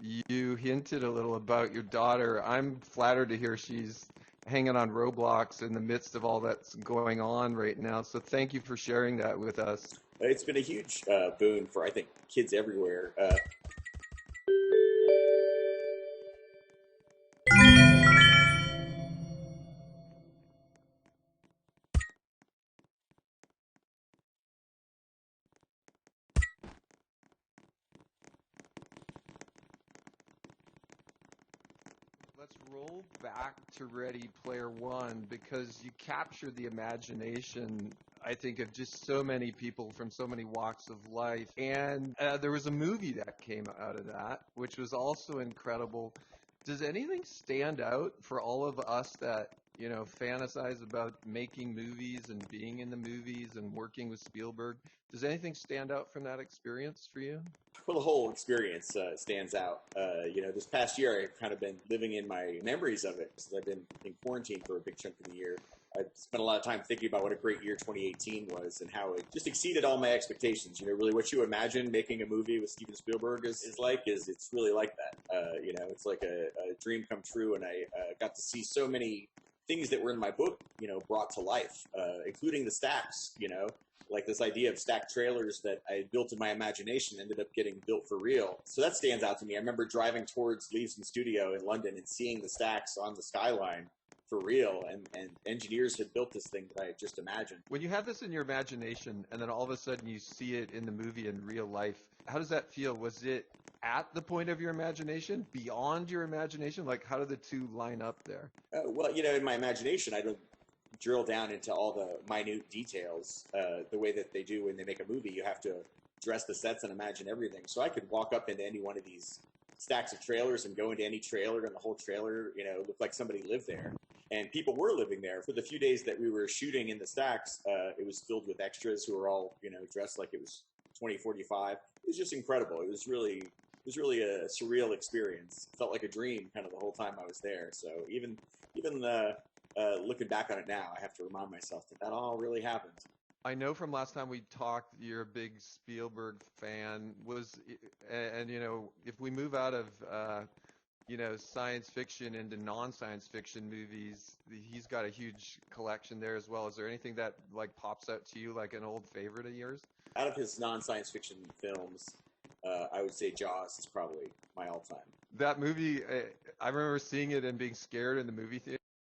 You hinted a little about your daughter. I'm flattered to hear she's hanging on Roblox in the midst of all that's going on right now. So thank you for sharing that with us. It's been a huge boon for, I think, kids everywhere. Let's roll back to Ready Player One because you captured the imagination, I think, of just so many people from so many walks of life. And there was a movie that came out of that, which was also incredible. Does anything stand out for all of us that, fantasize about making movies and being in the movies and working with Spielberg? Does anything stand out from that experience for you? Well, the whole experience stands out. This past year, I've kind of been living in my memories of it since I've been in quarantine for a big chunk of the year. I've spent a lot of time thinking about what a great year 2018 was and how it just exceeded all my expectations. Really what you imagine making a movie with Steven Spielberg is it's really like that. It's like a dream come true, and I got to see so many things that were in my book, brought to life, including the stacks, like this idea of stacked trailers that I built in my imagination ended up getting built for real. So that stands out to me. I remember driving towards Leavesden Studio in London and seeing the stacks on the skyline for real, and engineers had built this thing that I had just imagined. When you have this in your imagination and then all of a sudden you see it in the movie in real life, how does that feel? Was it at the point of your imagination, beyond your imagination? Like, how do the two line up there? Well, in my imagination, I don't drill down into all the minute details the way that they do when they make a movie. You have to dress the sets and imagine everything. So I could walk up into any one of these stacks of trailers and go into any trailer, and the whole trailer, looked like somebody lived there. And people were living there. For the few days that we were shooting in the stacks, it was filled with extras who were all, dressed like it was 2045. It was just incredible. It was really a surreal experience. It felt like a dream kind of the whole time I was there. So even looking back on it now, I have to remind myself that all really happened. I know from last time we talked, you're a big Spielberg fan. If we move out of, science fiction into non-science fiction movies, he's got a huge collection there as well. Is there anything that like pops out to you like an old favorite of yours? Out of his non-science fiction films, I would say Jaws is probably my all-time. That movie, I remember seeing it and being scared in the movie theater.